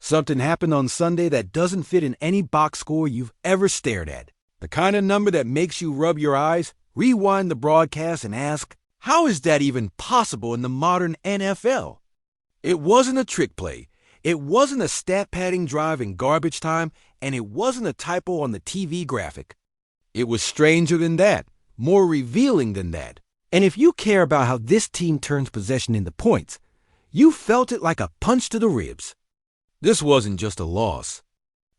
Something happened on Sunday that doesn't fit in any box score you've ever stared at. The kind of number that makes you rub your eyes, rewind the broadcast, and ask, how is that even possible in the modern NFL? It wasn't a trick play. It wasn't a stat padding drive in garbage time, and it wasn't a typo on the TV graphic. It was stranger than that, more revealing than that. And if you care about how this team turns possession into points, you felt it like a punch to the ribs. This wasn't just a loss.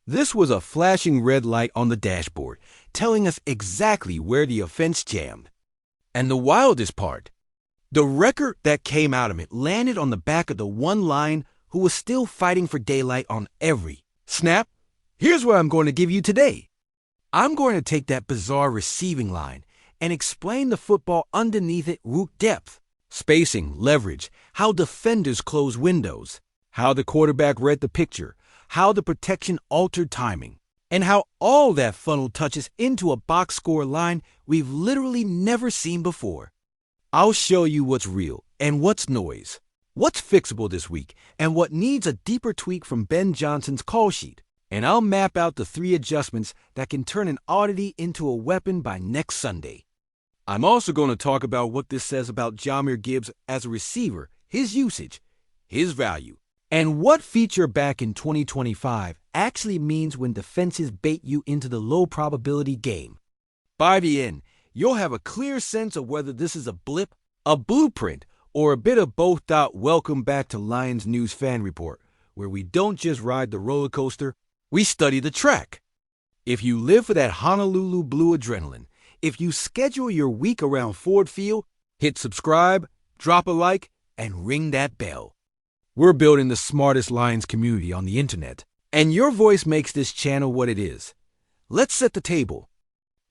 This was a flashing red light on the dashboard, telling us exactly where the offense jammed. And the wildest part, the record that came out of it landed on the back of the one line who was still fighting for daylight on every snap. Here's what I'm going to give you today. I'm going to take that bizarre receiving line and explain the football underneath it: root depth, spacing, leverage, how defenders close windows, how the quarterback read the picture, how the protection altered timing, and how all that funneled touches into a box score line we've literally never seen before. I'll show you what's real and what's noise, what's fixable this week, and what needs a deeper tweak from Ben Johnson's call sheet. And I'll map out the 3 adjustments that can turn an oddity into a weapon by next Sunday. I'm also going to talk about what this says about Jahmyr Gibbs as a receiver, his usage, his value, and what feature back in 2025 actually means when defenses bait you into the low probability game. By the end, you'll have a clear sense of whether this is a blip, a blueprint, or a bit of both. Welcome back to Lions News Fan Report, where we don't just ride the roller coaster, we study the track. If you live for that Honolulu blue adrenaline, if you schedule your week around Ford Field, hit subscribe, drop a like, and ring that bell. We're building the smartest Lions community on the internet, and your voice makes this channel what it is. Let's set the table.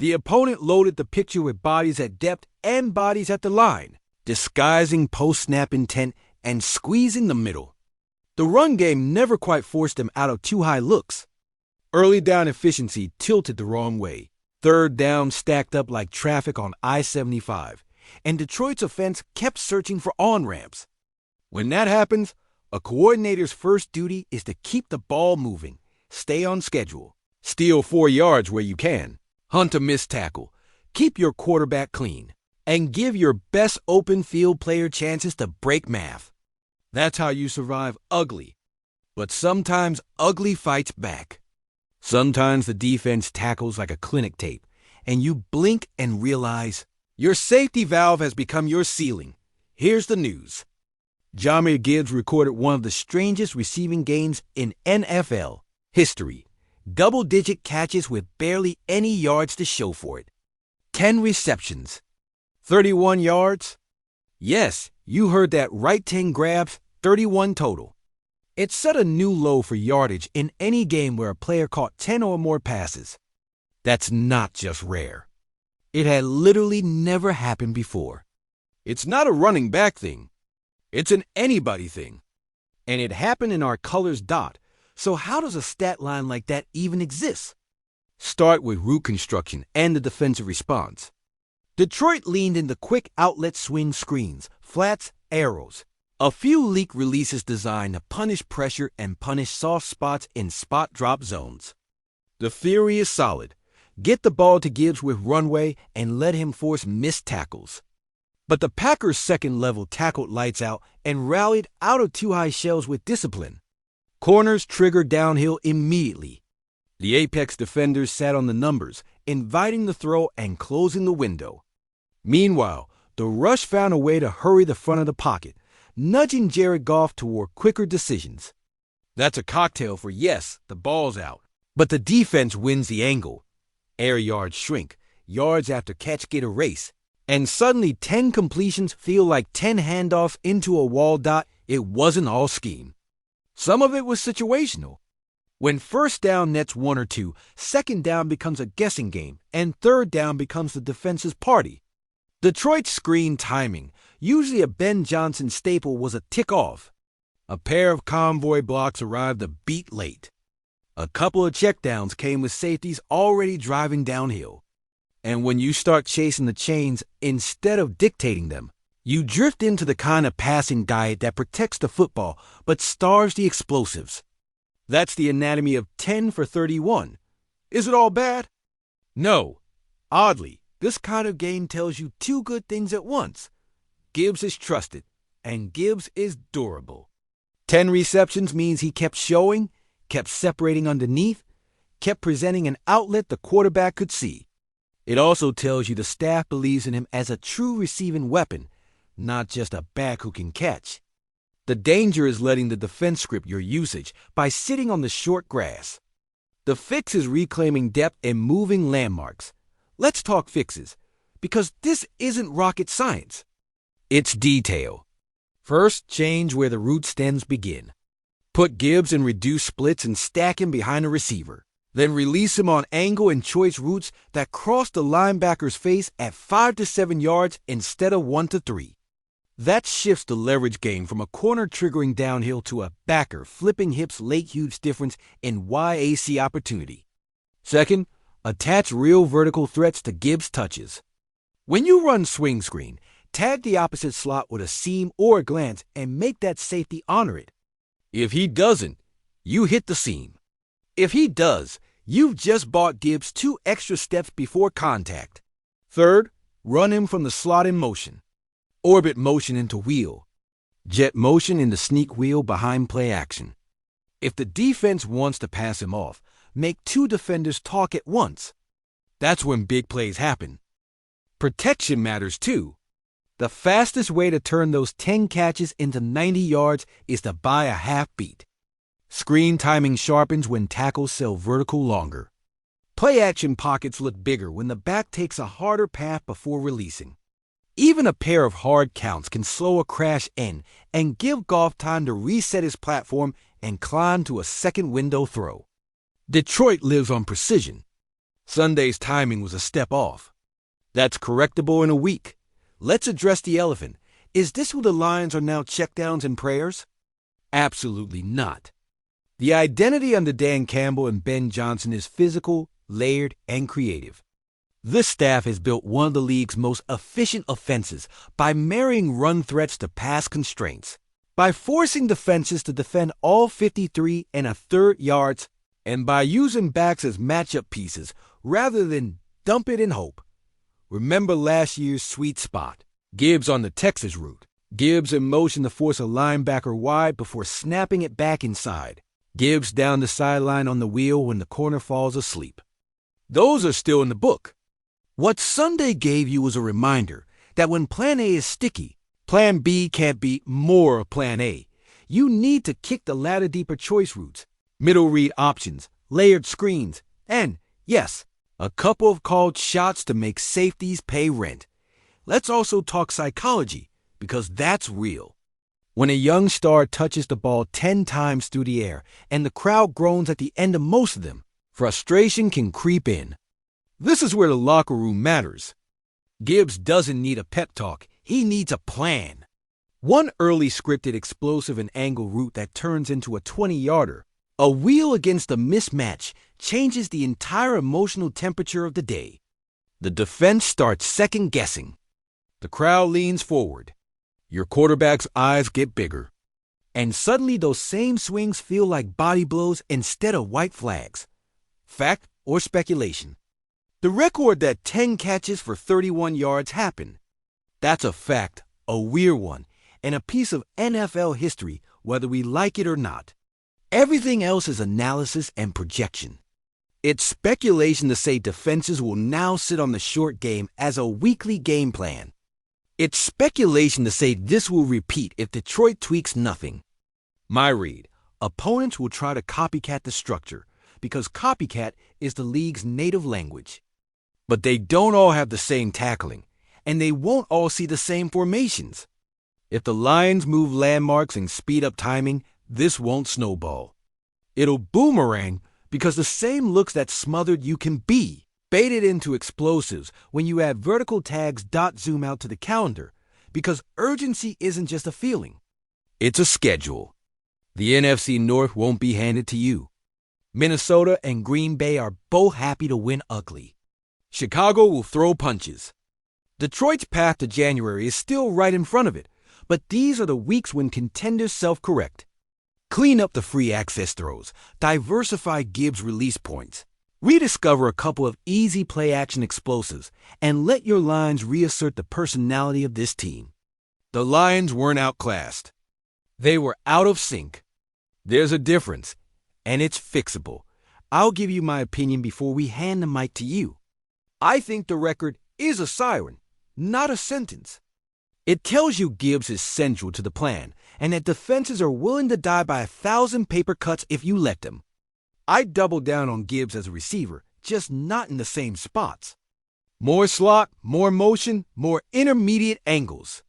The opponent loaded the picture with bodies at depth and bodies at the line, disguising post-snap intent and squeezing the middle. The run game never quite forced them out of too high looks. Early down efficiency tilted the wrong way. Third down stacked up like traffic on I-75, and Detroit's offense kept searching for on-ramps. When that happens, a coordinator's first duty is to keep the ball moving, stay on schedule, steal 4 yards where you can, hunt a missed tackle, keep your quarterback clean, and give your best open field player chances to break math. That's how you survive ugly. But sometimes ugly fights back. Sometimes the defense tackles like a clinic tape, and you blink and realize your safety valve has become your ceiling. Here's the news. Jahmyr Gibbs recorded one of the strangest receiving games in NFL history. Double-digit catches with barely any yards to show for it. 10 receptions. 31 yards? Yes, you heard that right. 10 grabs, 31 total. It set a new low for yardage in any game where a player caught 10 or more passes. That's not just rare. It had literally never happened before. It's not a running back thing. It's an anybody thing. And it happened in our colors dot. So how does a stat line like that even exist? Start with route construction and the defensive response. Detroit leaned into quick outlet swing screens, flats, arrows. A few leak releases designed to punish pressure and punish soft spots in spot drop zones. The theory is solid. Get the ball to Gibbs with runway and let him force missed tackles. But the Packers' second level tackled lights out and rallied out of too high shells with discipline. Corners triggered downhill immediately. The apex defenders sat on the numbers, inviting the throw and closing the window. Meanwhile, the rush found a way to hurry the front of the pocket, nudging Jared Goff toward quicker decisions. That's a cocktail for yes, the ball's out, but the defense wins the angle. Air yards shrink, yards after catch get erased, and suddenly 10 completions feel like 10 handoffs into a wall. It wasn't all scheme. Some of it was situational. When first down nets 1 or 2, second down becomes a guessing game, and third down becomes the defense's party. Detroit's screen timing, usually a Ben Johnson staple, was a tick off. A pair of convoy blocks arrived a beat late. A couple of checkdowns came with safeties already driving downhill. And when you start chasing the chains instead of dictating them, you drift into the kind of passing diet that protects the football but starves the explosives. That's the anatomy of 10 for 31. Is it all bad? No. Oddly, this kind of game tells you two good things at once. Gibbs is trusted, and Gibbs is durable. 10 receptions means he kept showing, kept separating underneath, kept presenting an outlet the quarterback could see. It also tells you the staff believes in him as a true receiving weapon, not just a back who can catch. The danger is letting the defense script your usage by sitting on the short grass. The fix is reclaiming depth and moving landmarks. Let's talk fixes, because this isn't rocket science. It's detail. First, change where the route stems begin. Put Gibbs in reduced splits and stack him behind a receiver. Then release him on angle and choice routes that cross the linebacker's face at 5 to 7 yards instead of 1 to 3. That shifts the leverage game from a corner triggering downhill to a backer flipping hips late huge difference in YAC opportunity. Second, attach real vertical threats to Gibbs touches. When you run swing screen, tag the opposite slot with a seam or a glance and make that safety honor it. If he doesn't, you hit the seam. If he does, you've just bought Gibbs 2 extra steps before contact. Third, run him from the slot in motion. Orbit motion into wheel. Jet motion into sneak wheel behind play action. If the defense wants to pass him off, make 2 defenders talk at once. That's when big plays happen. Protection matters too. The fastest way to turn those 10 catches into 90 yards is to buy a half beat. Screen timing sharpens when tackles sell vertical longer. Play action pockets look bigger when the back takes a harder path before releasing. Even a pair of hard counts can slow a crash in and give Goff time to reset his platform and climb to a second window throw. Detroit lives on precision. Sunday's timing was a step off. That's correctable in a week. Let's address the elephant. Is this who the Lions are now checkdowns and prayers? Absolutely not. The identity under Dan Campbell and Ben Johnson is physical, layered, and creative. This staff has built one of the league's most efficient offenses by marrying run threats to pass constraints, by forcing defenses to defend all 53 and a third yards, and by using backs as matchup pieces rather than dump it in hope. Remember last year's sweet spot. Gibbs on the Texas route. Gibbs in motion to force a linebacker wide before snapping it back inside. Gibbs down the sideline on the wheel when the corner falls asleep. Those are still in the book. What Sunday gave you was a reminder that when Plan A is sticky, Plan B can't be more of Plan A. You need to kick the ladder deeper choice routes, middle read options, layered screens, and, yes, a couple of called shots to make safeties pay rent. Let's also talk psychology, because that's real. When a young star touches the ball 10 times through the air and the crowd groans at the end of most of them, frustration can creep in. This is where the locker room matters. Gibbs doesn't need a pep talk. He needs a plan. One early scripted explosive and angle route that turns into a 20-yarder. A wheel against a mismatch changes the entire emotional temperature of the day. The defense starts second-guessing. The crowd leans forward. Your quarterback's eyes get bigger. And suddenly those same swings feel like body blows instead of white flags. Fact or speculation? The record that 10 catches for 31 yards happened. That's a fact, a weird one, and a piece of NFL history, whether we like it or not. Everything else is analysis and projection. It's speculation to say defenses will now sit on the short game as a weekly game plan. It's speculation to say this will repeat if Detroit tweaks nothing. My read, opponents will try to copycat the structure because copycat is the league's native language. But they don't all have the same tackling, and they won't all see the same formations. If the Lions move landmarks and speed up timing, this won't snowball. It'll boomerang because the same looks that smothered you can be baited into explosives when you add vertical tags zoom out to the calendar, because urgency isn't just a feeling. It's a schedule. The NFC North won't be handed to you. Minnesota and Green Bay are both happy to win ugly. Chicago will throw punches. Detroit's path to January is still right in front of it, but these are the weeks when contenders self-correct. Clean up the free access throws. Diversify Gibbs' release points. Rediscover a couple of easy play-action explosives and let your lines reassert the personality of this team. The Lions weren't outclassed. They were out of sync. There's a difference, and it's fixable. I'll give you my opinion before we hand the mic to you. I think the record is a siren, not a sentence. It tells you Gibbs is central to the plan, and that defenses are willing to die by 1,000 paper cuts if you let them. I'd double down on Gibbs as a receiver, just not in the same spots. More slot, more motion, more intermediate angles.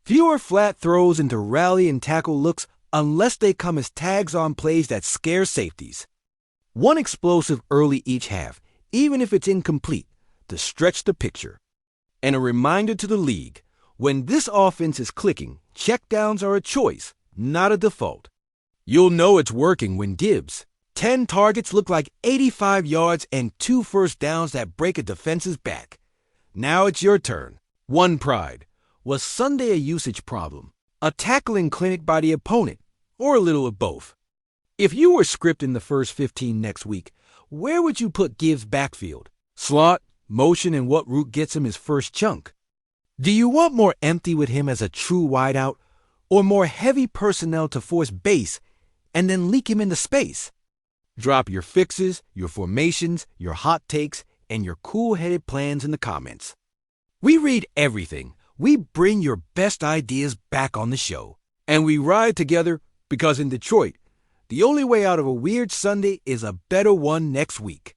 Fewer flat throws into rally and tackle looks unless they come as tags on plays that scare safeties. One explosive early each half, even if it's incomplete, to stretch the picture. And a reminder to the league, when this offense is clicking, checkdowns are a choice, not a default. You'll know it's working when Gibbs. 10 targets look like 85 yards and 2 first downs that break a defense's back. Now it's your turn. One pride. Was Sunday a usage problem, a tackling clinic by the opponent, or a little of both? If you were scripting the first 15 next week, where would you put Gibbs' backfield? Slot, motion, and what route gets him his first chunk? Do you want more empty with him as a true wideout, or more heavy personnel to force base and then leak him into space? Drop your fixes, your formations, your hot takes, and your cool-headed plans in the comments. We read everything. We bring your best ideas back on the show. And we ride together because in Detroit, the only way out of a weird Sunday is a better one next week.